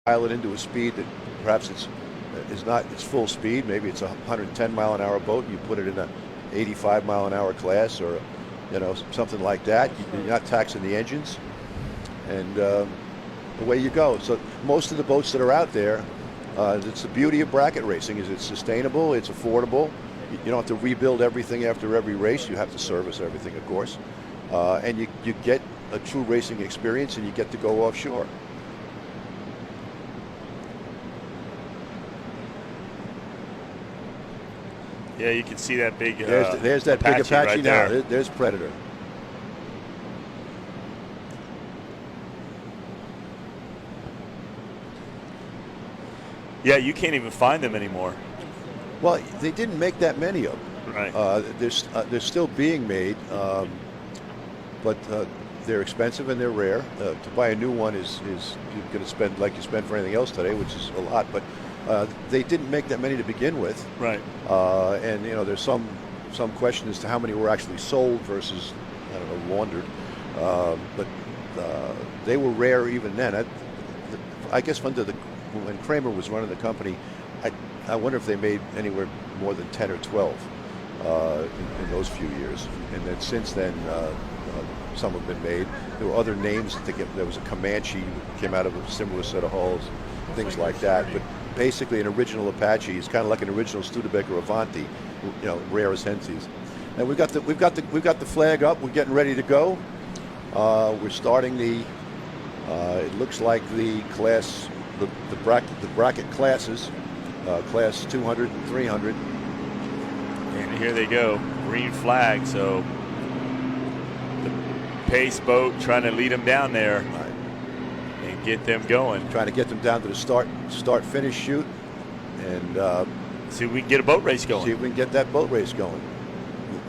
dial it into a speed that perhaps is not its full speed. Maybe it's a 110-mile-an-hour boat. And you put it in a 85-mile-an-hour class, or something like that. You're not taxing the engines, and away you go. So most of the boats that are out there, it's the beauty of bracket racing, is it's sustainable, it's affordable. You don't have to rebuild everything after every race. You have to service everything, of course, and you get a true racing experience, and you get to go offshore. Yeah, you can see that big. There's that big Apache right now. there. There's Predator. Yeah, you can't even find them anymore. Well, they didn't make that many of them. Right. They're still being made, but they're expensive and they're rare. To buy a new one is you're going to spend like you spend for anything else today, which is a lot. But they didn't make that many to begin with. Right. And there's some question as to how many were actually sold versus, I don't know, laundered. But they were rare even then. I guess when Kramer was running the company, I wonder if they made anywhere more than 10 or 12 in those few years. And then since then, some have been made. There were other names that there was a Comanche that came out of a similar set of hulls, things like that. But basically, an original Apache is kind of like an original Studebaker Avanti, rare as hensies. And we've got the flag up. We're getting ready to go. We're starting the. It looks like the class, the bracket classes, class 200 and 300. And here they go, green flag. So the pace boat trying to lead them down there, Right. and get them going. Trying to get them down to the start-finish shoot, and See if we can get a boat race going. see if we can get that boat race going.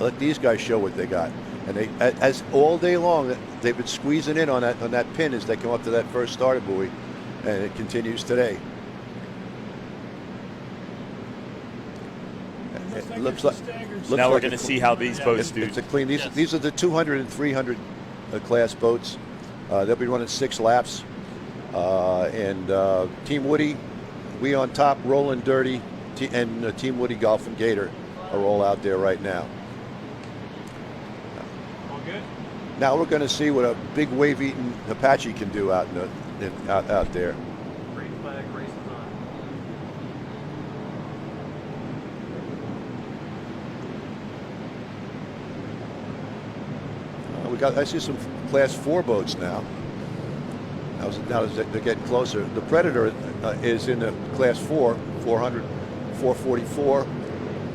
Let these guys show what they got. And they, as all day long, they've been squeezing in on that pin as they come up to that first starter buoy, and it continues today. It looks like now we're going to see how these boats do. It's a clean. These are the 200 and 300 class boats. They'll be running 6 laps. And Team Woody, we on top, rolling dirty, and Team Woody Golf and Gator are all out there right now. All good. Now we're going to see what a big wave-eating Apache can do out out there. Green flag races on. I see some class 4 boats now. Now as they're getting closer. The Predator is in the class 4, 400, 444.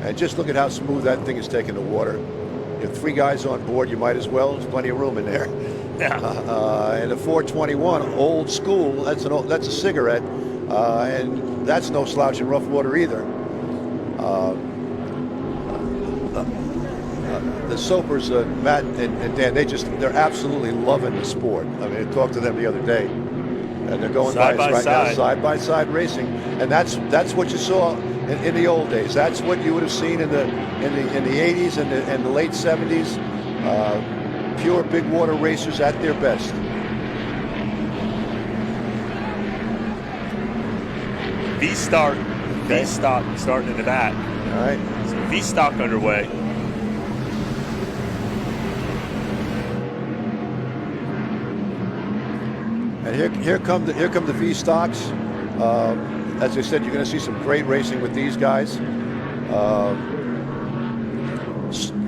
And just look at how smooth that thing is taking the water. You have 3 guys on board, you might as well. There's plenty of room in there. Yeah. And the 421, old school, that's a cigarette. And that's no slouch in rough water either. The Soapers, Matt and Dan, they're absolutely loving the sport. I mean, I talked to them the other day, and they're going Side by now, side. side-by-side racing, and that's what you saw in the old days. That's what you would have seen in the 80s and the late 70s. Pure big water racers at their best. V-Stock starting in the back. All right. V-Stock underway. And here come the V-Stocks. As I said, you're going to see some great racing with these guys.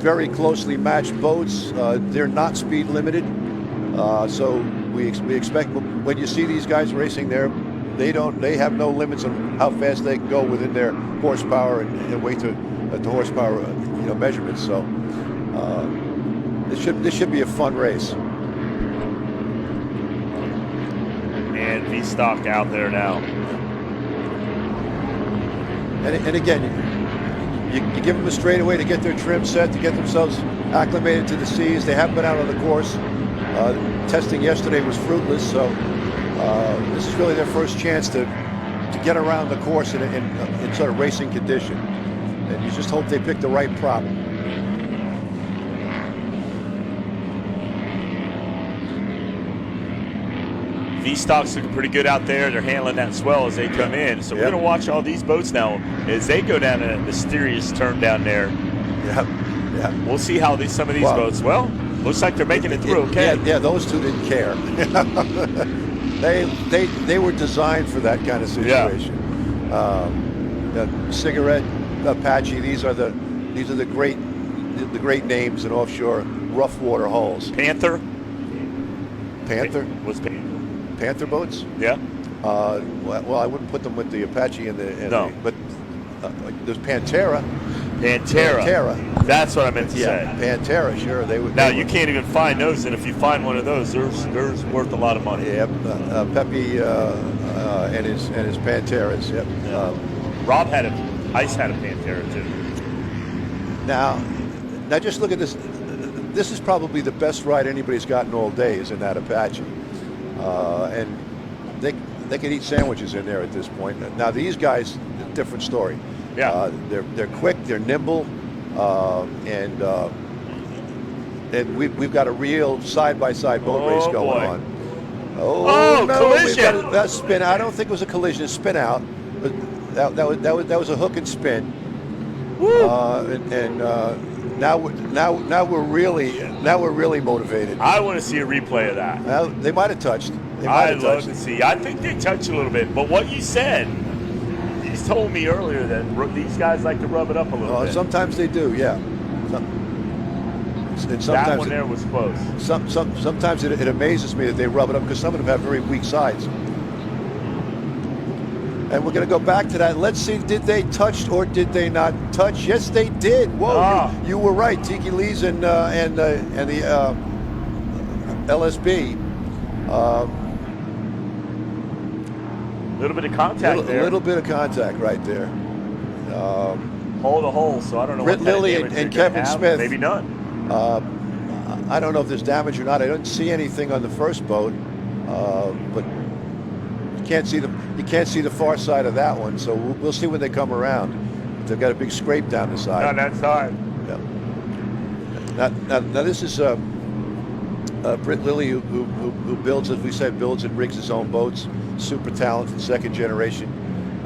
Very closely matched boats. They're not speed limited, so we expect when you see these guys racing there, they have no limits on how fast they can go within their horsepower and weight to horsepower measurements. So this should be a fun race. And V-Stock out there now. And again, you give them a straightaway to get their trim set, to get themselves acclimated to the seas. They haven't been out on the course. Testing yesterday was fruitless, so this is really their first chance to get around the course in sort of racing condition. And you just hope they pick the right prop. V-Stock's looking pretty good out there. They're handling that swell as they come in. So we're going to watch all these boats now as they go down a mysterious turn down there. Yeah. We'll see how some of these boats. Well, looks like they're making it through okay. Yeah, those two didn't care. they were designed for that kind of situation. The Cigarette, Apache. These are the great names in offshore rough water hulls. Panther Was Panther. Panther boats? Yeah. Well, I wouldn't put them with the Apache and the. No. But there's Pantera. Pantera. That's what I meant to say. Pantera. Sure, they would. Now you can't even find those, and if you find one of those, there's worth a lot of money. Yep. Pepe and his Panteras. Yep. Rob Ice had a Pantera too. Now just look at this. This is probably the best ride anybody's gotten all day is in that Apache, and they can eat sandwiches in there at this point. Now these guys, different story. Yeah. They're quick, they're nimble, and we've got a real side-by-side boat race going on. Oh no! Collision! We've got a spin. I don't think it was a collision. A spin out. But that was a hook and spin. Woo! Now we're really motivated. I want to see a replay of that. Well, they might have touched. I'd love to see. I think they touched a little bit, but what you said, you told me earlier that these guys like to rub it up a little bit. Sometimes they do, yeah. And sometimes that one there was close. Sometimes it amazes me that they rub it up because some of them have very weak sides. And we're going to go back to that. Let's see, did they touch or did they not touch? Yes, they did. Whoa, you were right. Tiki Lee's and the LSB. A little bit of contact there. A little bit of contact right there. Hole to hole, so I don't know Britt what Lilly and Kevin Smith. Maybe none. I don't know if there's damage or not. I don't see anything on the first boat, but you can't see the far side of that one. So we'll see when they come around. They've got a big scrape down the side. On that side. Yeah. Now this is Britt Lilly who builds, as we said, builds and rigs his own boats. Super talented, second generation.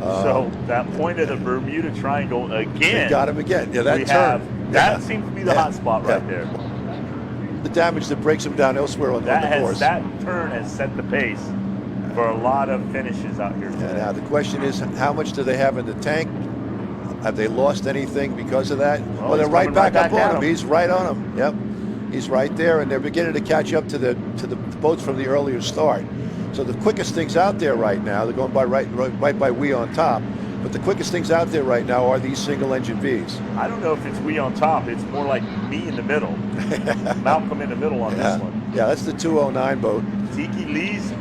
So that point of the Bermuda Triangle again. They got him again. Yeah, that turn. That seems to be the hot spot right there. The damage that breaks him down elsewhere on the course. That turn has set the pace for a lot of finishes out here today. Now the question is, how much do they have in the tank? Have they lost anything because of that? Well, they're right back up on him. He's right on him. Yep, he's right there, and they're beginning to catch up to the boats from the earlier start. So the quickest things out there right now, they're going by right by we on top, but the quickest things out there right now are these single-engine Vs. I don't know if it's we on top. It's more like me in the middle. Malcolm in the middle on this one. Yeah, that's the 209 boat. Tiki Lee's.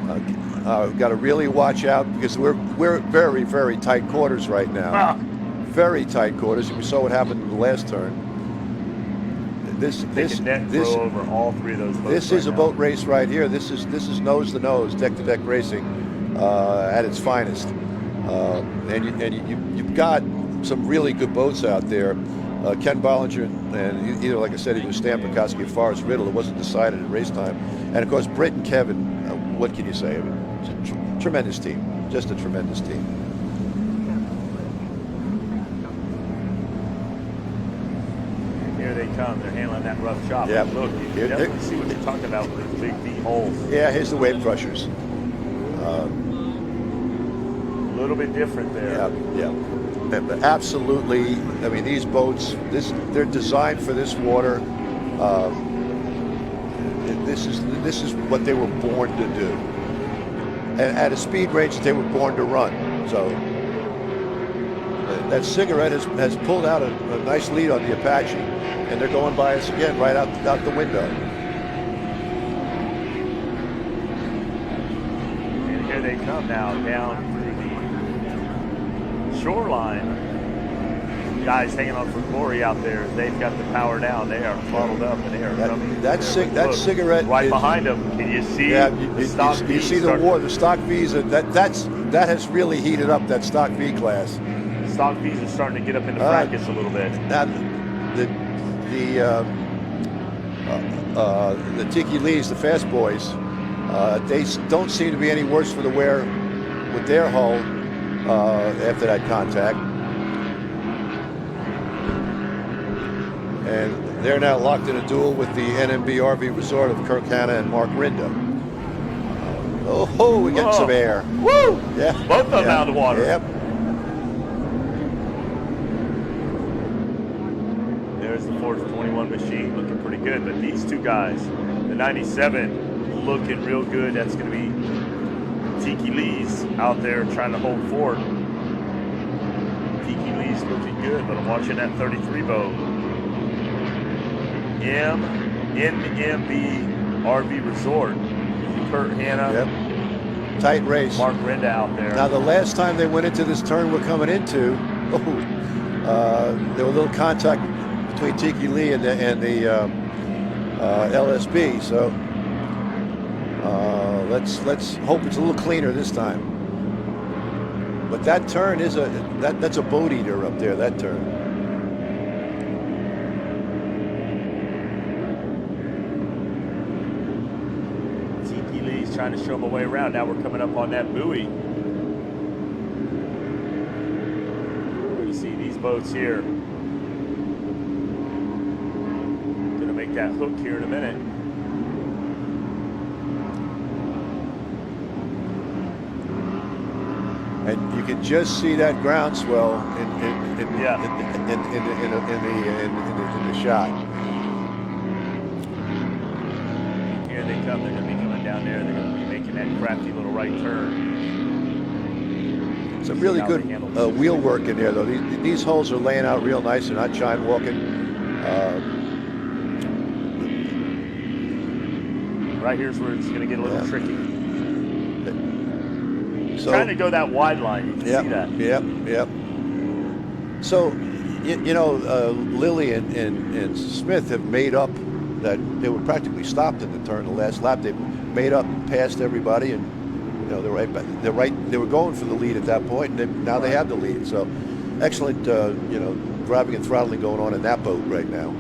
We've got to really watch out because we're very, very tight quarters right now. Very tight quarters. We saw what happened in the last turn. This over all three of those boats. This is a boat race right here. This is nose to nose, deck to deck racing at its finest. And you've got some really good boats out there. Ken Bollinger and either, like I said, he was Stan Pekoski and Forrest Riddle. It wasn't decided at race time. And of course, Britt and Kevin. What can you say? I mean, it's a tremendous team. Just a tremendous team. Here they come. They're handling that rough chop. Yeah. Look, you can definitely see what they're talking about with those big V holes. Yeah, here's the wave crushers. A little bit different there. Yeah. But absolutely. I mean, these boats, they're designed for this water. This is what they were born to do. And at a speed range that they were born to run. So that Cigarette has pulled out a nice lead on the Apache, and they're going by us again right out the window. And here they come now down through the shoreline. Guys hanging on for glory out there. They've got the power down. They are throttled up, and they are coming. That Cigarette right behind them. Can you see? Yeah, you see the stock V's. That has really heated up that stock V class. Stock V's are starting to get up into practice a little bit. Now, the Tiki Lees, the fast boys, They don't seem to be any worse for the wear with their hull after that contact. And they're now locked in a duel with the NMB RV Resort of Kirk Hanna and Mark Rinda. Oh, we get some air. Woo! Yeah. Both of them out of the water. Yep. There's the Ford 21 machine looking pretty good, but these two guys, the 97 looking real good. That's going to be Tiki Lee's out there trying to hold Ford. Tiki Lee's looking good, but I'm watching that 33 boat. NMB RV Resort. Kurt Hanna. Yep. Tight race. Mark Rinda out there. Now, the last time they went into this turn we're coming into, there was a little contact between Tiki Lee and the LSB. So let's hope it's a little cleaner this time. But that turn is that's a boat eater up there. That turn. Trying to show them a way around. Now we're coming up on that buoy. You see these boats here. Gonna make that hook here in a minute. And you can just see that groundswell in the shot. Here they come. They're gonna be coming down there. They're gonna be making that crafty little right turn. Some really good wheel work in there, though. These holes are laying out real nice. They're not chine walking. Right here's where it's going to get a little tricky. So, trying to go that wide line. You can see that. Yep. So, Lilly and Smith have made up that they were practically stopped in the turn the last lap. They made up and passed everybody, and they're right back. They were going for the lead at that point, and now they have the lead. So, excellent, driving and throttling going on in that boat right now.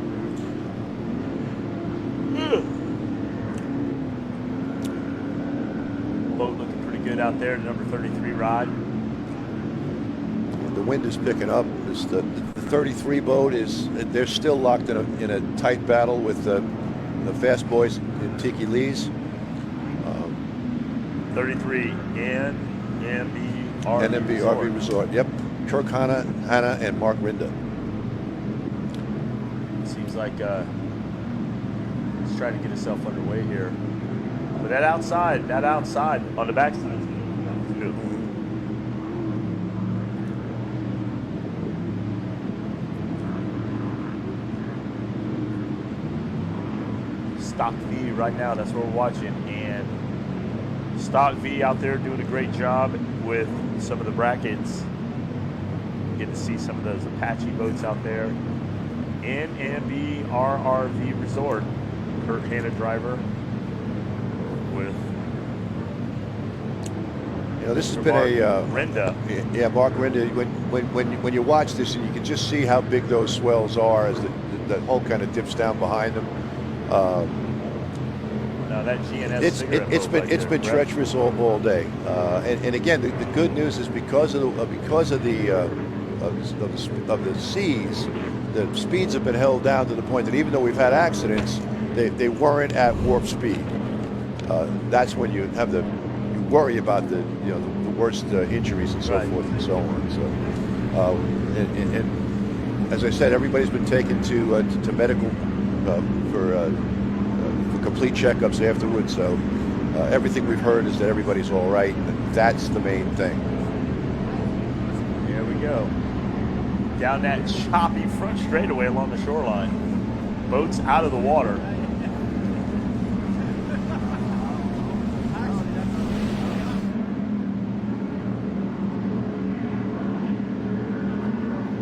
Boat looking pretty good out there. Number 33 rod. The wind is picking up. The 33 boat they're still locked in a tight battle with the fast boys in Tiki Lee's. 33 NMB RV Resort. Yep. Kirk Hanna and Mark Rinda. Seems like he's trying to get himself underway here. But that outside on the backside is good. Stock V right now, that's what we're watching. And Stock V out there doing a great job with some of the brackets. Get to see some of those Apache boats out there. NMB RRV Resort, Kurt Hanna driver with. This has been Rinda. Yeah, Mark Rinda. When you watch this, and you can just see how big those swells are as the hull kind of dips down behind them. Now that GNS it's been treacherous all day, and again the good news is because of the seas, the speeds have been held down to the point that even though we've had accidents, they weren't at warp speed. That's when you worry about the worst injuries and so forth and so on. So, and as I said, everybody's been taken to medical for complete checkups afterwards. So everything we've heard is that everybody's all right. And that's the main thing. There we go. Down that choppy front straightaway along the shoreline. Boats out of the water.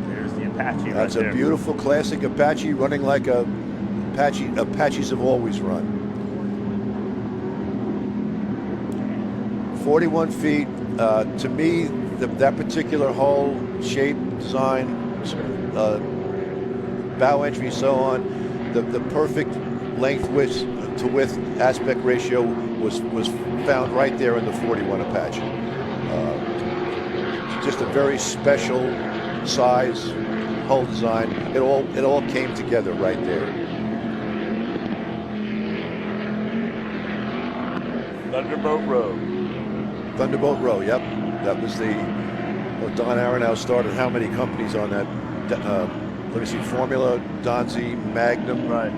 There's the Apache. That's a beautiful classic Apache running like Apaches have always run. 41 feet. To me, that particular hull, shape, design, bow entry, so on, the perfect length width to width aspect ratio was found right there in the 41 Apache. Just a very special size, hull design. It all came together right there. Thunderbolt Row. Thunderbolt Row, yep. That was the, Don Aronow started how many companies on that? Let me see, Formula, Donzi, Magnum. Right.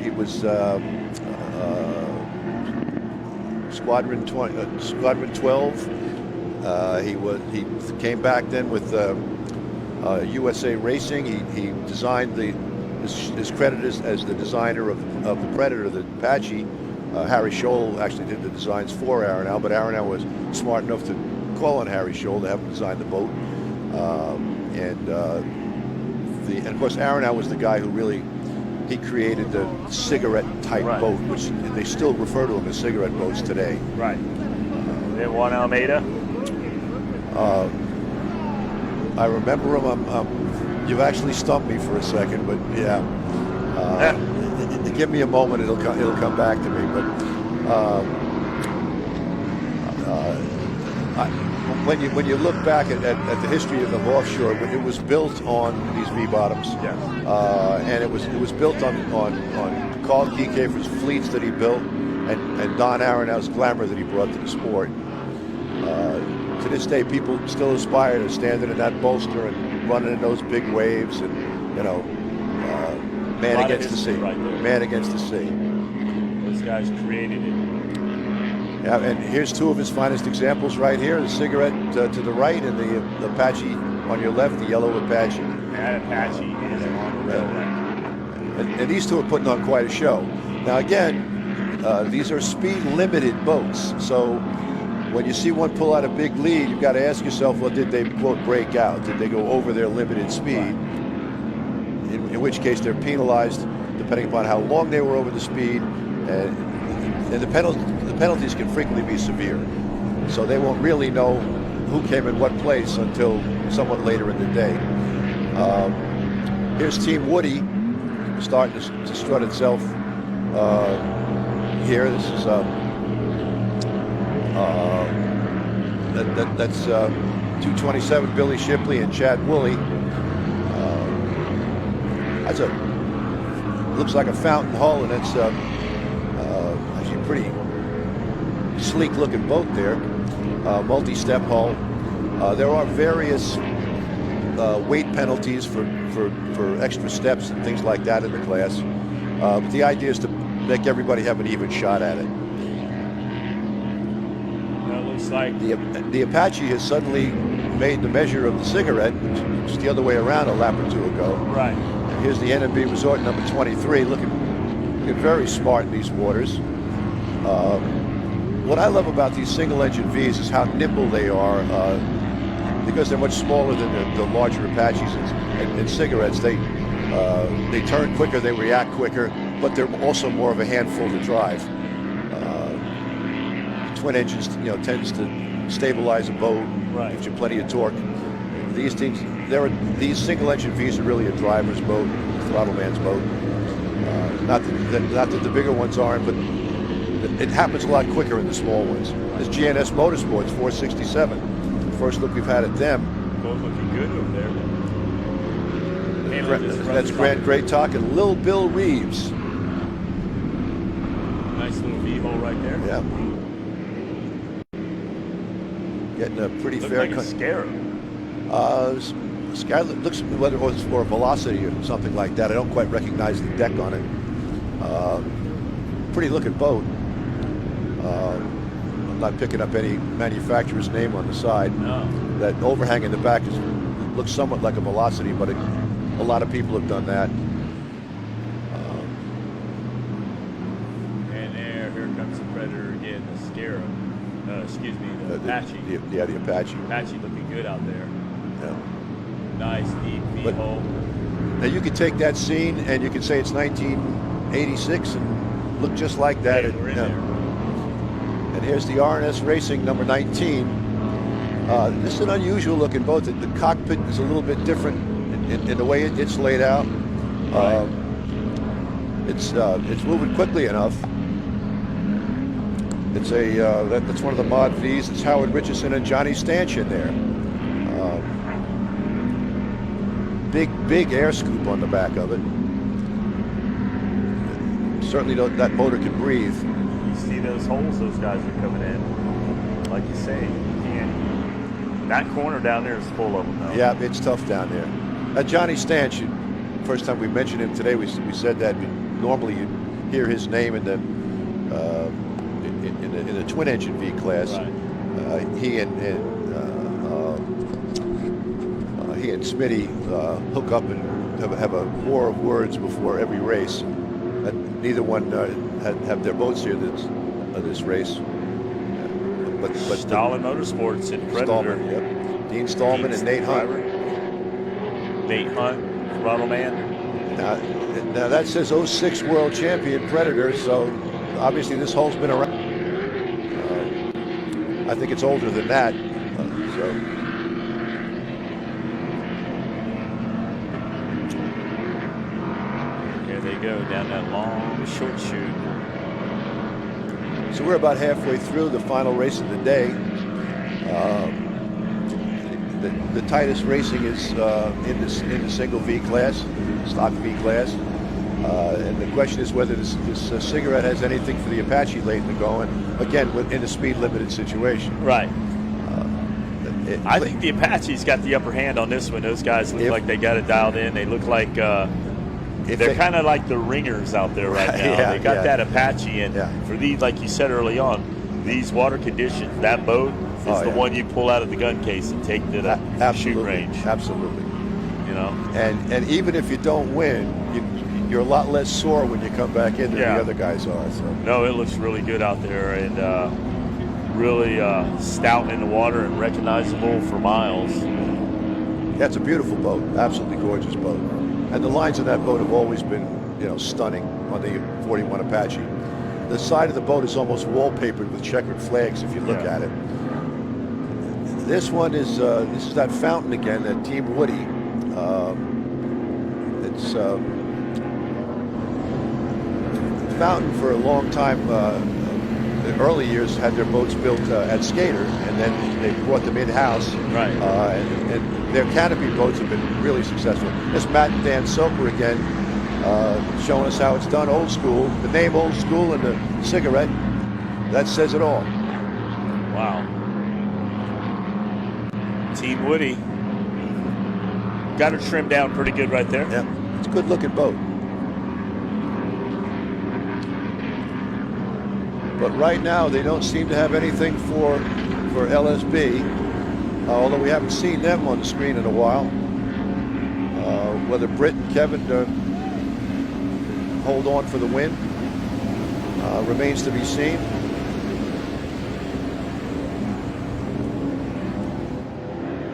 He was Squadron 12. He came back then with USA Racing. He designed his credit as the designer of the Predator, the Apache. Harry Scholl actually did the designs for Aronow, but Aronow was smart enough to call on Harry Scholl to have him design the boat. And of course Aronow was the guy who really created the cigarette type boat, which they still refer to them as cigarette boats today. Right. Then Juan Almeida. I remember him. You've actually stumped me for a second, but yeah. Give me a moment; it'll come back to me. But when you look back at the history of offshore, it was built on these V bottoms, and it was built on Carl Kiekefer's fleets that he built, and Don Aronow's glamour that he brought to the sport. To this day, people still aspire to standing in that bolster and running in those big waves, and man against the sea. Right, man against the sea. Those guys created it. Yeah, and here's two of his finest examples right here: the cigarette to the right, and the Apache on your left, the yellow Apache. That Apache is on the and these two are putting on quite a show. Now again, these are speed limited boats, so when you see one pull out a big lead, you've got to ask yourself, well, did they, quote, break out? Did they go over their limited speed? In which case they're penalized depending upon how long they were over the speed, and the penalties can frequently be severe. So they won't really know who came in what place until somewhat later in the day. Here's Team Woody starting to strut itself here. This is that's 227 Billy Shipley and Chad Woolley. That's looks like a fountain hull, and it's actually a pretty sleek looking boat there. Multi-step hull. There are various weight penalties for extra steps and things like that in the class, but the idea is to make everybody have an even shot at it. Like the Apache has suddenly made the measure of the cigarette, which is the other way around a lap or two ago. Right. And here's the NMB Resort number 23, looking very smart in these waters. What I love about these single-engine Vs is how nimble they are, because they're much smaller than the larger Apaches and cigarettes. They turn quicker, they react quicker, but they're also more of a handful to drive. Twin engines, tends to stabilize a boat, gives you plenty of torque. These single engine Vs are really a driver's boat, throttle man's boat. Not that the bigger ones aren't, but it happens a lot quicker in the small ones. This GNS Motorsports 467, first look we've had at them. Both looking good over there. That's Grant Great and Lil Bill Reeves. Nice little V-hole right there. Yeah. Getting a pretty Looks fair like a Scarab. Sky looks, whether it was for velocity or something like that. I don't quite recognize the deck on it. Pretty looking boat. I'm not picking up any manufacturer's name on the side. No. That overhang in the back looks somewhat like a velocity, but a lot of people have done that. And here comes the Predator again, the Scarab. Excuse me, the Apache. The Apache. Apache looking good out there. Yeah. Nice deep V-hole. Now you could take that scene and you could say it's 1986 and look just like that. Hey, we're in there. And here's the RNS Racing number 19. This is an unusual looking boat. The cockpit is a little bit different in the way it's laid out. It's moving quickly enough. It's that's one of the mod V's. It's Howard Richardson and Johnny Stanchion there. Big air scoop on the back of it. Certainly that motor can breathe. You see those holes those guys are coming in. Like you say, you can't. That corner down there is full of them, though. Yeah, it's tough down there. Johnny Stanchion, first time we mentioned him today, we said that normally you'd hear his name in the twin engine V class. Right. He and Smitty hook up and have a war of words before every race. Neither one have their boats here this race. But Stallman Motorsports and Predator. Stallman, yep. Dean Stallman and Nate Hunt. Nate Hunt, Ronald Man. Now that says 06 world champion Predator, so obviously this hole's been around. I think it's older than that. Here they go down that long short chute. So we're about halfway through the final race of the day. The tightest racing is in the single V class, stock V class. And the question is whether this cigarette has anything for the Apache late in the going, again, in a speed limited situation. Right. I think the Apache's got the upper hand on this one. Those guys look like they got it dialed in. They look like they're kind of like the ringers out there right now. Yeah, they got that Apache, and for these, like you said early on, these water conditions, that boat is the one you pull out of the gun case and take to the shoot range. Absolutely. You know. And even if you don't win, you're a lot less sore when you come back in than the other guys are. So. No, it looks really good out there, and really stout in the water and recognizable for miles. Yeah, it's a beautiful boat, absolutely gorgeous boat. And the lines of that boat have always been, stunning on the 41 Apache. The side of the boat is almost wallpapered with checkered flags if you look at it. This one is that fountain again, that Team Woody. It's fountain for a long time. The early years had their boats built at Skater, and then they brought them in-house. Right. And their canopy boats have been really successful. This Matt and Dan Soper again, showing us how it's done old school. The name old school and the cigarette, that says it all. Wow. Team Woody got her trimmed down pretty good right there. Yeah, it's a good looking boat. But right now they don't seem to have anything for LSB, although we haven't seen them on the screen in a while. Whether Britt and Kevin hold on for the win remains to be seen.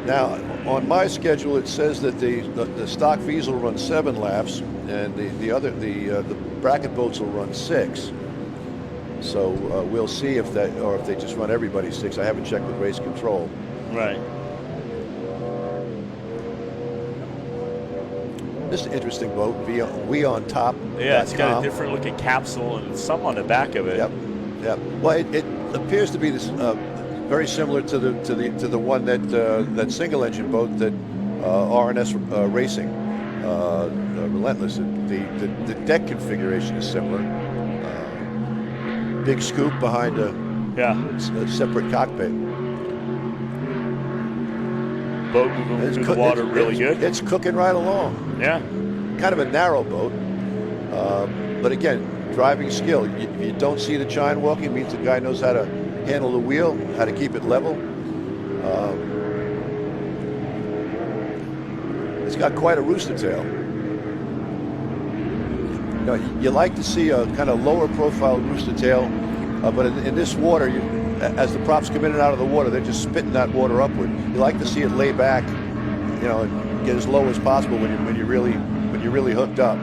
Now, on my schedule, it says that the stock V's will run 7 laps, and the bracket boats will run 6. So we'll see if they just run everybody 6. I haven't checked with race control. Right. This is an interesting boat. We on top. Yeah, it's got a different looking capsule and some on the back of it. Yep. Well, it appears to be this very similar to the one that single engine boat that R&S Racing, Relentless. The deck configuration is similar. Big scoop behind a separate cockpit. Boat moving through the water really good. It's cooking right along. Yeah. Kind of a narrow boat, but again, driving skill. You don't see the chine walking, it means the guy knows how to handle the wheel, how to keep it level. It's got quite a rooster tail. You like to see a kind of lower profile rooster tail, but in this water, as the props come in and out of the water, they're just spitting that water upward. You like to see it lay back, and get as low as possible when you're really hooked up.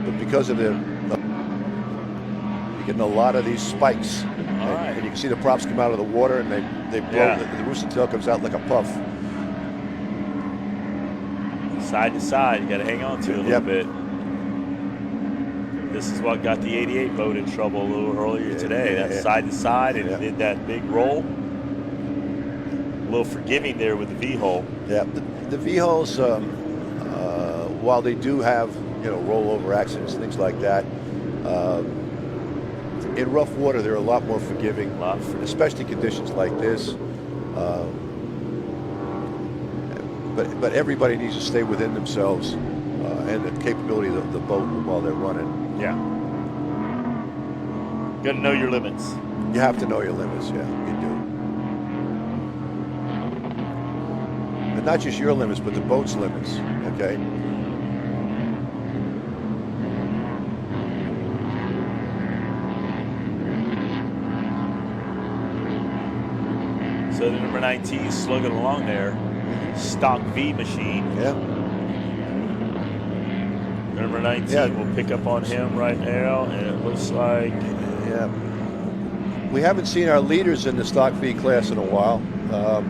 But because of you're getting a lot of these spikes, and you can see the props come out of the water and they blow. The rooster tail comes out like a puff. Side to side, you got to hang on to it a little bit. this is what got the 88 boat in trouble a little earlier today. yeah, That yeah. side to side and Yeah. did that big roll. A little forgiving there with the V-hull. Yeah, the V-hulls, while they do have, rollover accidents, things like that, in rough water they're a lot more forgiving, especially conditions like this. But everybody needs to stay within themselves and the capability of the boat while they're running. Yeah. Got to know your limits. You have to know your limits, yeah, you do. And not just your limits, but the boat's limits, okay? So the number 19 slugging along there. Stock V machine. Yeah. Number 19 will pick up on him right now, and it looks like... Yeah. We haven't seen our leaders in the Stock V class in a while. The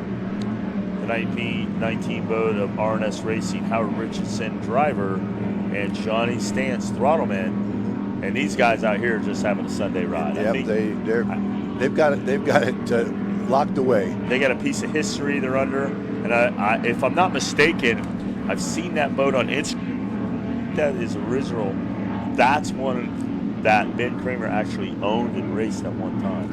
19 boat of RNS Racing, Howard Richardson, driver, and Johnny Stantz, throttleman. And these guys out here are just having a Sunday ride. Yeah, they've got it locked away. They got a piece of history they're under. And I, if I'm not mistaken, I've seen that boat on Instagram. That is original. That's one that Ben Kramer actually owned and raced at one time.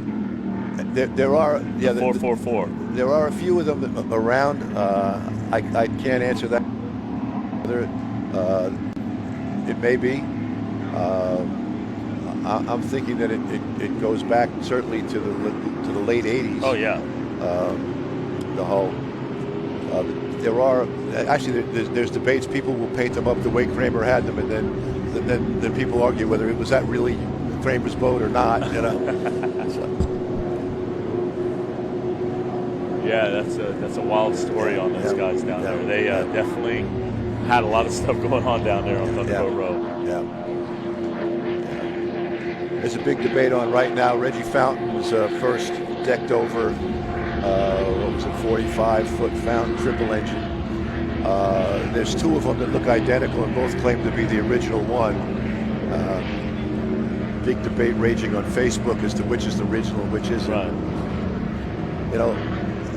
There are 444. There are a few of them around. I can't answer that. It may be. I'm thinking that it goes back certainly to the late 80s. Oh yeah. The hull. There are actually there's debates. People will paint them up the way Kramer had them, and then people argue whether it was that really Kramer's boat or not. Yeah, that's a wild story on those guys down there. They definitely had a lot of stuff going on down there on Thunderboat Row. Yeah. There's a big debate on right now. Reggie Fountain's first decked over, 45-foot Fountain triple engine. There's two of them that look identical and both claim to be the original one. Big debate raging on Facebook as to which is the original and which isn't. Right.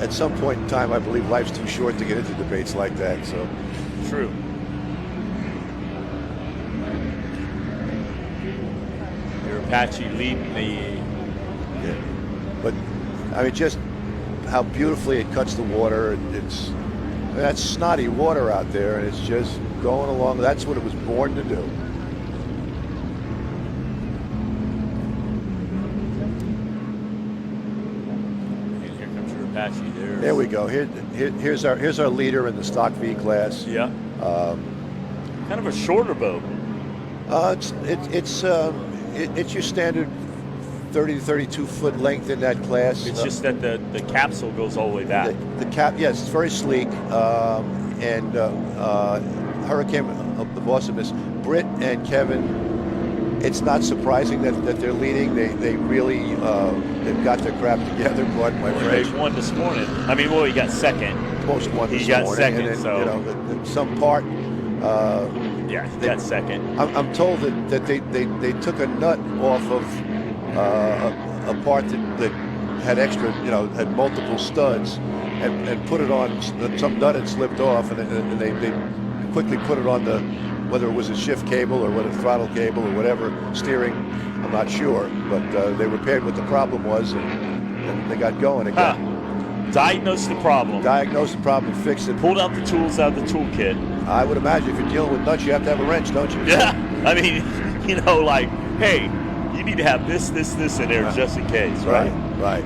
At some point in time, I believe life's too short to get into debates like that. So true. Your Apache leading the. Yeah. But I mean, just how beautifully it cuts the water. That's snotty water out there, and it's just going along. That's what it was born to do. Apache there. There we go. Here's our leader in the Stock V class. Yeah. Kind of a shorter boat. It's your standard 30 to 32 foot length in that class. It's just that the capsule goes all the way back. The cap, yes, it's very sleek. And Hurricane of Awesomeness, Britt and Kevin. It's not surprising that they're leading. They really they've got their crap together. Pardon my French. They won this morning. I mean, well, he got second. Most won this morning. He got second. And then, so some part. Yeah, he got second. I'm told that they took a nut off of a part that had extra, had multiple studs, and put it on. Some nut had slipped off, and they quickly put it on whether it was a shift cable or whether throttle cable or whatever, steering, I'm not sure. But they repaired what the problem was, and they got going again. Diagnosed the problem. Diagnosed the problem, fixed it. Pulled out the tools out of the toolkit. I would imagine if you're dealing with nuts, you have to have a wrench, don't you? Yeah. I mean, like, hey, you need to have this in there just in case, right? Right.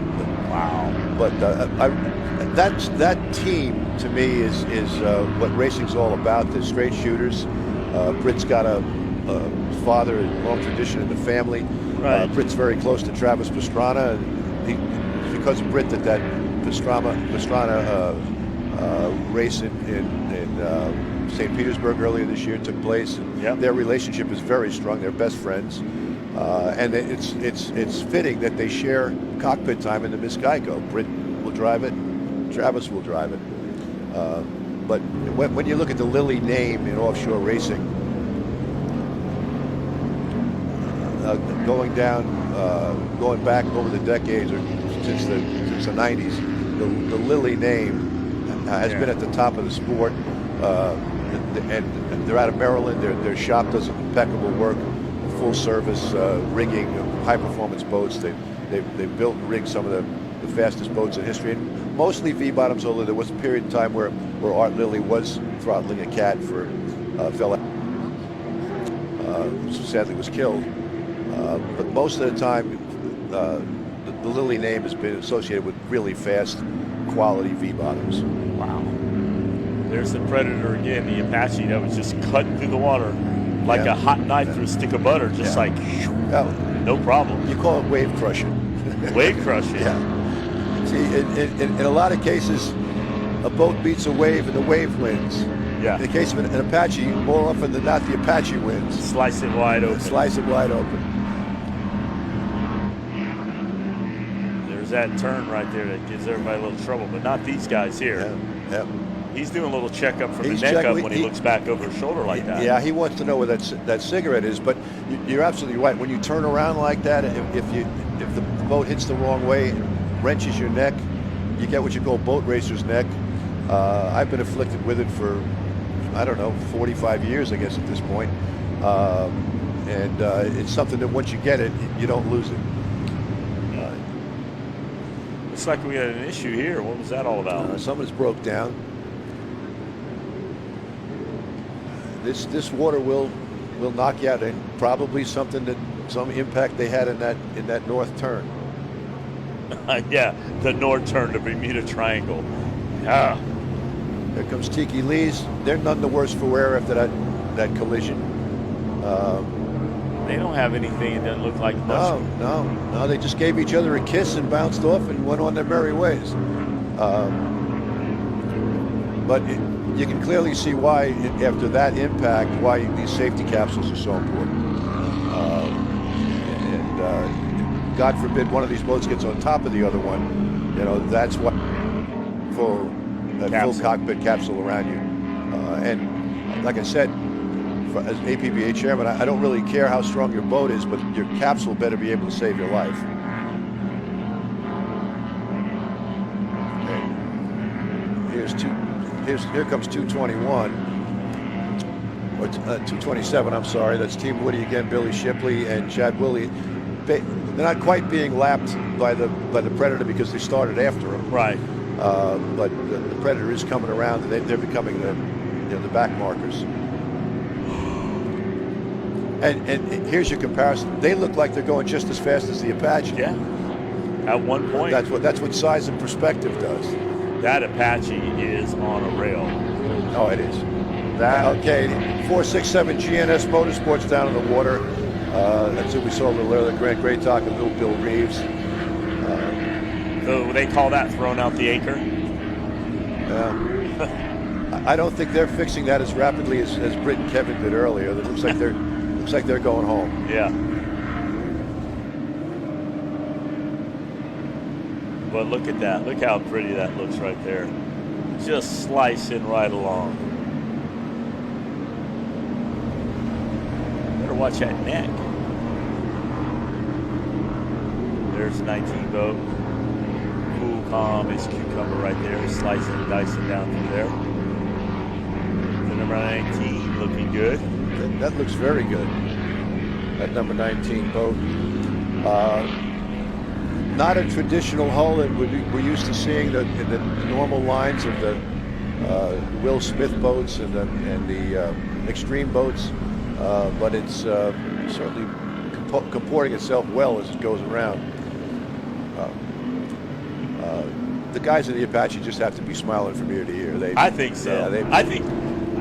Wow. But that team, to me, is what racing's all about. The straight shooters. Britt's got a father, a long tradition in the family. Right. Britt's very close to Travis Pastrana, and because of Britt that Pastrana race in St. Petersburg earlier this year took place. And their relationship is very strong. They're best friends, and it's fitting that they share cockpit time in the Miss Geico. Britt will drive it, Travis will drive it. But when you look at the Lilly name in offshore racing, going down, going back over the decades or since the 90s, the Lilly name has been at the top of the sport. And they're out of Maryland. Their shop does impeccable work, full service rigging of high performance boats. They've built and rigged some of the fastest boats in history, and mostly V-bottoms. Although there was a period in time where Art Lilly was throttling a cat for fella, sadly was killed. But most of the time, the Lilly name has been associated with really fast, quality V-bottoms. Wow. There's the Predator again, the Apache that was just cutting through the water like a hot knife through a stick of butter, just like no problem. You call it wave crushing. Wave crushing. Yeah. See, in a lot of cases, a boat beats a wave and the wave wins. Yeah. In the case of an Apache, more often than not, the Apache wins. Slice it wide open. Slice it wide open. There's that turn right there that gives everybody a little trouble, but not these guys here. Yeah. He's doing a little checkup from the neck up when he looks back over his shoulder like that. Yeah, he wants to know where that cigarette is. But you're absolutely right. When you turn around like that, if the boat hits the wrong way, wrenches your neck, you get what you call boat racer's neck. I've been afflicted with it for, I don't know, 45 years, I guess, at this point. And it's something that once you get it, you don't lose it. Looks like we had an issue here. What was that all about? Something's broke down. This water will knock you out, and probably some impact they had in that north turn. Yeah, the north turn to Bermuda Triangle. Yeah. There comes Tiki Lee's. They're none the worse for wear after that collision. They don't have anything. It doesn't look like much. No. They just gave each other a kiss and bounced off and went on their merry ways. But you can clearly see why, after that impact, why these safety capsules are so important. And God forbid one of these boats gets on top of the other one. That's what full cockpit capsule around you. And like I said, as APBA chairman, I don't really care how strong your boat is, but your capsule better be able to save your life. Here comes 221, or 227, I'm sorry. That's Team Woody again, Billy Shipley and Chad Willie. They're not quite being lapped by the Predator because they started after him. Right. But the Predator is coming around, and they're becoming the back markers. And here's your comparison. They look like they're going just as fast as the Apache. Yeah. At one point. That's what size and perspective does. That Apache is on a rail. Oh, it is. Okay, 467 GNS Motorsports down in the water. That's what we saw a little earlier. Grant Graytalk and Little Bill Reeves. So they call that throwing out the anchor? I don't think they're fixing that as rapidly as Britt and Kevin did earlier. It looks like they're going home. Yeah. But look at that. Look how pretty that looks right there. Just slicing right along. Better watch that neck. There's 19 boat. Cool, calm as cucumber right there. Slicing and dicing down through there. The number 19 looking good. That looks very good. That number 19 boat. Not a traditional hull that we're used to seeing in the normal lines of the Will Smith boats and the extreme boats, but it's certainly comporting itself well as it goes around. The guys in the Apache just have to be smiling from ear to ear. I think so. Yeah,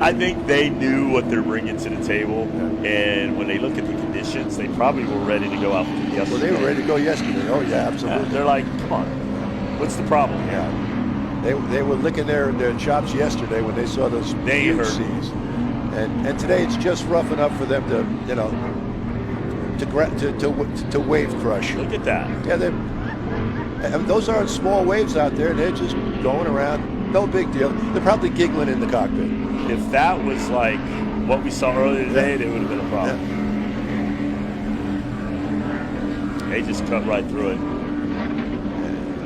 I think they knew what they're bringing to the table, and when they look at the conditions, they probably were ready to go out yesterday. Well, they were ready to go yesterday. Oh yeah, absolutely. Yeah, they're like, come on, what's the problem? Yeah, they were licking their chops yesterday when they saw those huge seas, and today it's just rough enough for them to wave crush. Look at that. Yeah, those aren't small waves out there. They're just going around. No big deal. They're probably giggling in the cockpit. If that was like what we saw earlier today, it would have been a problem. They just cut right through it.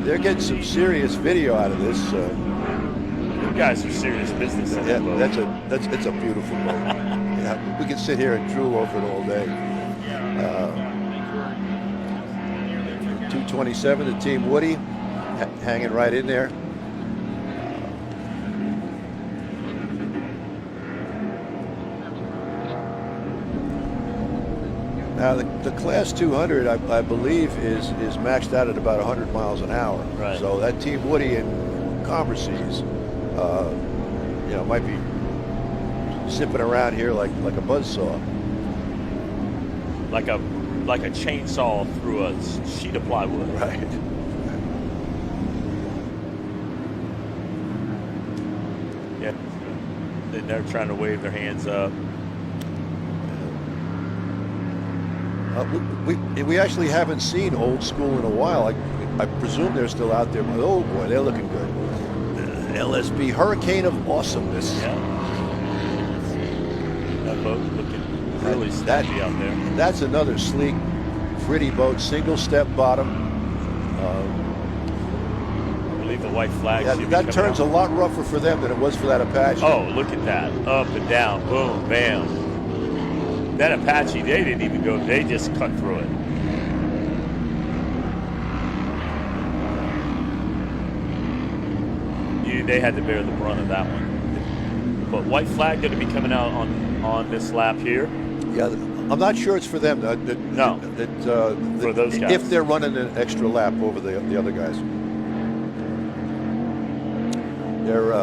They're getting some serious video out of this. You guys are serious business in that boat. It's a beautiful boat. Yeah, we can sit here and drool over it all day. 227 to Team Woody, hanging right in there. Now the Class 200, I believe, is maxed out at about 100 miles an hour. Right. So that Team Woody in Commercies, might be zipping around here like a buzzsaw. Like a chainsaw through a sheet of plywood. Right. Yeah. And they're trying to wave their hands up. We actually haven't seen Old School in a while. I presume they're still out there. But oh boy, they're looking good. LSB Hurricane of Awesomeness. Yeah. That boat looking really snappy out there. That's another sleek, pretty boat, single step bottom. I believe the white flag. That turns a lot rougher for them than it was for that Apache. Oh, look at that. Up and down. Boom, bam. That Apache, they didn't even go. They just cut through it. They had to bear the brunt of that one. But white flag going to be coming out on this lap here. Yeah, I'm not sure it's for them. No. For those guys. If they're running an extra lap over the other guys. They're,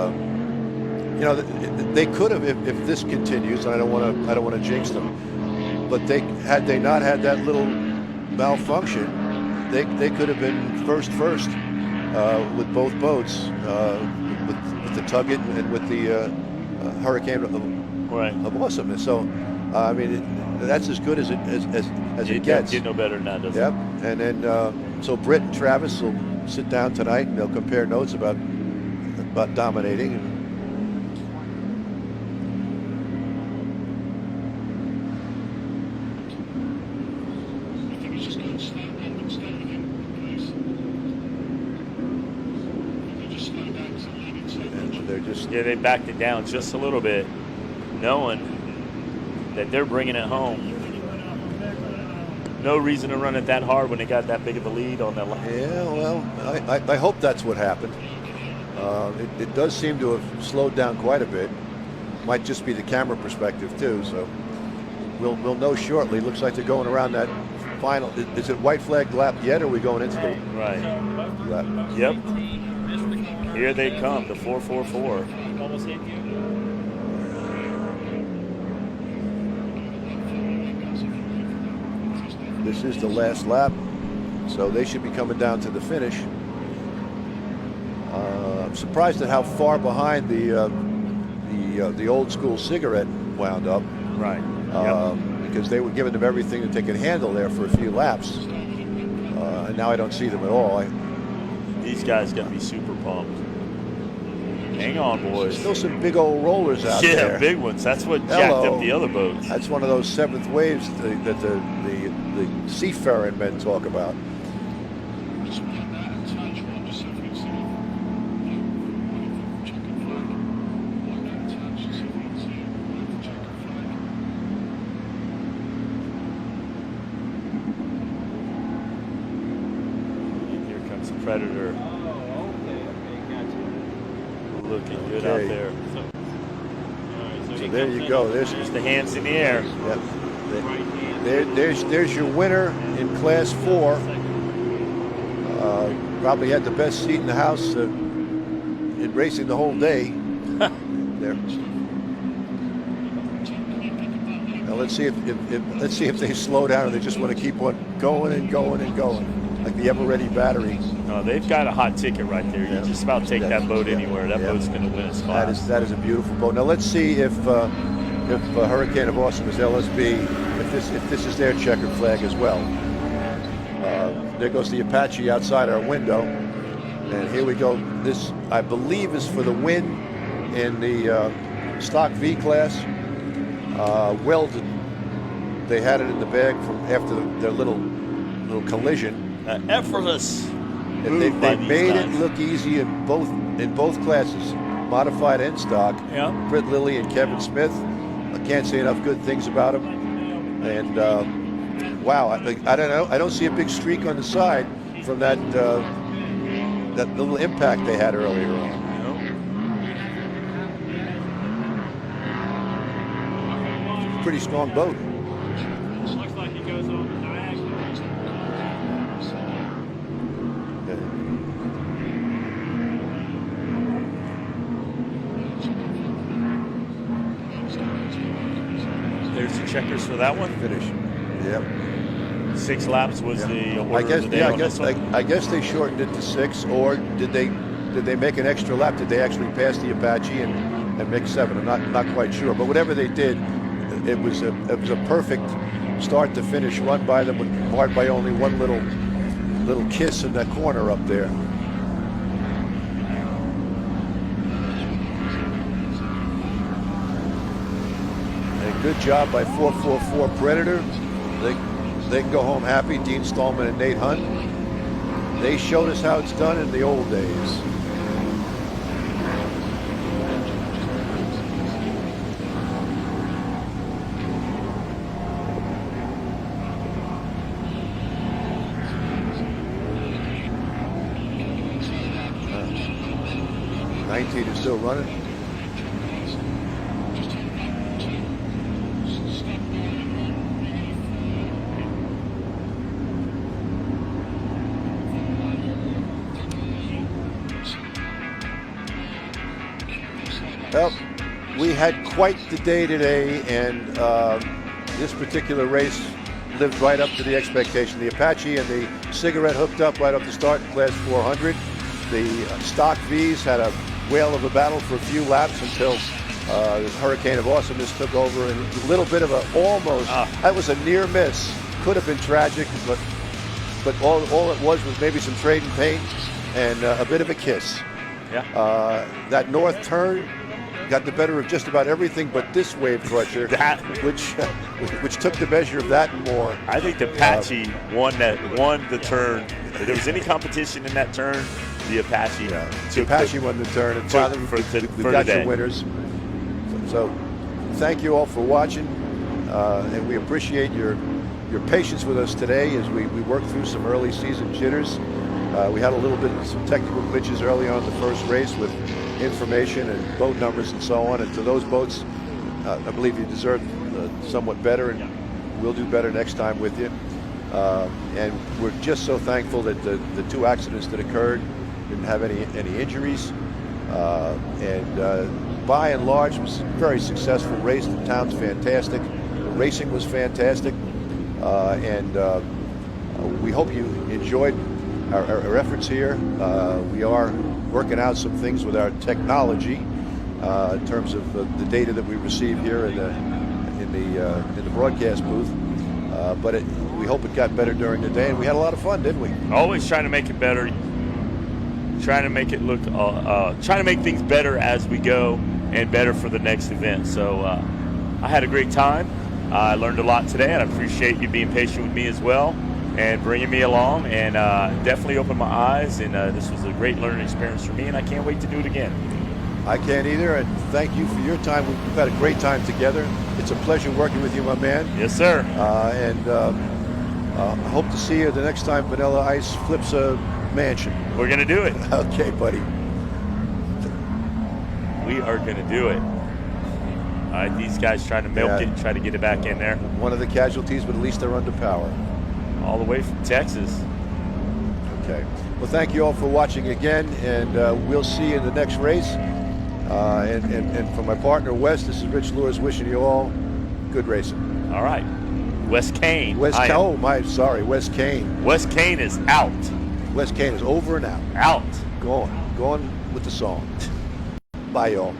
they could have if this continues. And I don't want to jinx them. But had they not had that little malfunction, they could have been first with both boats, with the Tugget and with the Hurricane of Awesomeness. So, I mean, that's as good as it gets. Get no better than that, does it? Yep. And then so Britt and Travis will sit down tonight and they'll compare notes about dominating. Yeah, they backed it down just a little bit, knowing that they're bringing it home. No reason to run it that hard when they got that big of a lead on that line. Yeah, well, I hope that's what happened. It does seem to have slowed down quite a bit. Might just be the camera perspective too. So we'll know shortly. Looks like they're going around that final. Is it white flag lap yet, or are we going into the lap? Yep. Here they come, the 444. This is the last lap, so they should be coming down to the finish. I'm surprised at how far behind the Old School Cigarette wound up. Right. Because they were giving them everything that they could handle there for a few laps. And now I don't see them at all. These guys got to be super pumped. Hang on, boys. Still some big old rollers out there. Yeah, big ones. That's what jacked up the other boats. That's one of those seventh waves that the seafaring men talk about. Here comes the Predator. Looking good out there. So there you go. There's the hands in the air. Yep. There's your winner in Class 4. Probably had the best seat in the house in racing the whole day. There. Now let's see if they slow down or they just want to keep on going and going and going, like the ever-ready battery. No, they've got a hot ticket right there. You just about take that boat anywhere. That boat's going to win a spot. That is a beautiful boat. Now let's see if Hurricane of Awesomeness LSB, if this is their checkered flag as well. There goes the Apache outside our window, and here we go. This, I believe, is for the win in the Stock V class. Welded. They had it in the bag from after their little little collision. Effortless. And they move by these made it guys. look easy in both classes, modified and stock. Yeah. Britt Lilly and Kevin Smith. I can't say enough good things about them. And wow, I don't know. I don't see a big streak on the side from that that little impact they had earlier on. Pretty strong boat. Looks like he goes on the diagonal. There's the checkers for that one. Finish. Yep. 6 laps was the order I guess. of the day Yeah. on this one. I guess they shortened it to 6, or did they make an extra lap? Did they actually pass the Apache and make 7? I'm not quite sure. But whatever they did, it was a perfect start to finish run by them, marred by only one little kiss in that corner up there. And good job by 444 Predator. They can go home happy. Dean Stallman and Nate Hunt. They showed us how it's done in the old days. Uh, 19 is still running. Well, we had quite the day today, and this particular race lived right up to the expectation. The Apache and the Cigarette hooked up right up to start in Class 400. The Stock V's had a whale of a battle for a few laps until the Hurricane of Awesomeness took over, and a little bit of a almost, that was a near miss. Could have been tragic, but all it was maybe some trading paint and a bit of a kiss. Yeah. That north turn got the better of just about everything but this wave crusher, which took the measure of that and more. I think the Apache won the turn. If there was any competition in that turn, the Apache. Yeah. The Apache won the turn, and finally we got your winners. So thank you all for watching, and we appreciate your patience with us today as we worked through some early season jitters. We had a little bit of some technical glitches early on in the first race with information and boat numbers and so on. And to those boats, I believe you deserve somewhat better, and we'll do better next time with you. And we're just so thankful that the 2 accidents that occurred didn't have any injuries. By and large, it was a very successful race. The town's fantastic. The racing was fantastic. We hope you enjoyed our efforts here. We are working out some things with our technology in terms of the data that we receive here in the broadcast booth. But we hope it got better during the day, and we had a lot of fun, didn't we? Always trying to make it better, trying to make it look, trying to make things better as we go and better for the next event. So I had a great time. I learned a lot today, and I appreciate you being patient with me as well and bringing me along, and definitely opened my eyes, and this was a great learning experience for me, and I can't wait to do it again. I can't either, and thank you for your time. We've had a great time together. It's a pleasure working with you, my man. Yes, sir. I hope to see you the next time Vanilla Ice flips a mansion. We're going to do it. Okay, buddy. We are going to do it. All right, these guys trying to milk it, try to get it back in there. One of the casualties, but at least they're under power. All the way from Texas. Okay. Well, thank you all for watching again, and we'll see you in the next race. And for my partner, Wes, this is Rich Lewis wishing you all good racing. All right. Wes Kane. Wes Kane Wes Kane is out. Wes Kane is over and out. Out. Going with the song. Bye, y'all.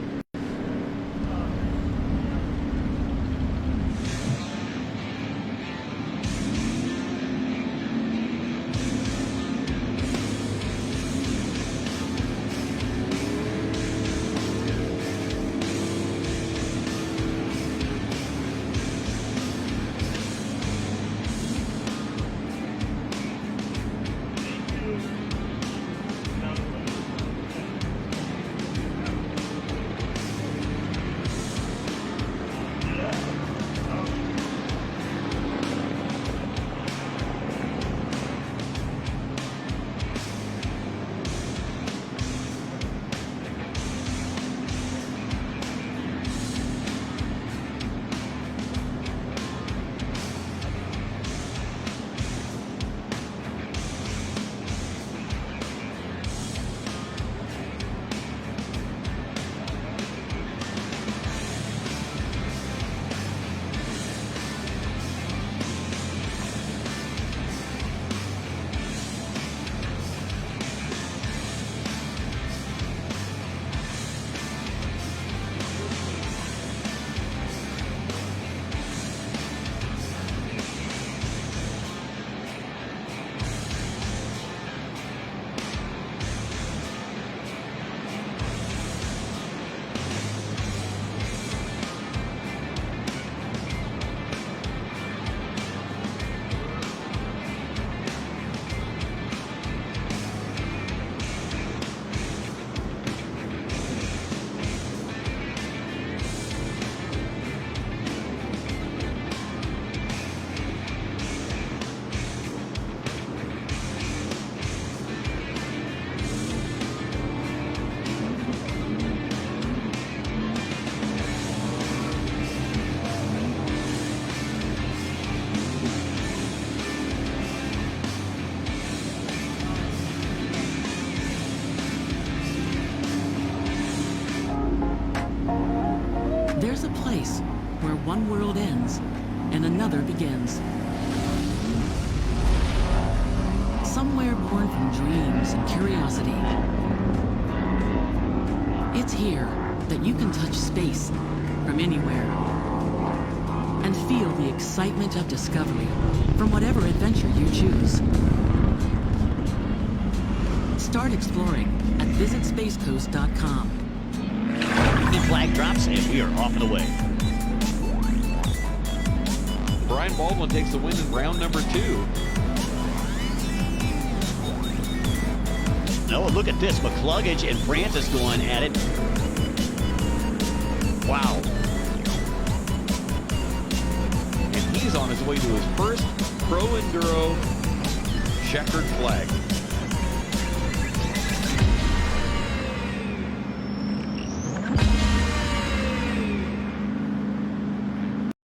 place where one world ends and another begins. Somewhere born from dreams and curiosity. It's here that you can touch space from anywhere and feel the excitement of discovery from whatever adventure you choose. Start exploring at visitspacecoast.com. The flag drops and we are off and away. Brian Baldwin takes the win in round number 2. Oh, look at this. McCluggage and Francis going at it. Wow. And he's on his way to his first Pro Enduro checkered flag.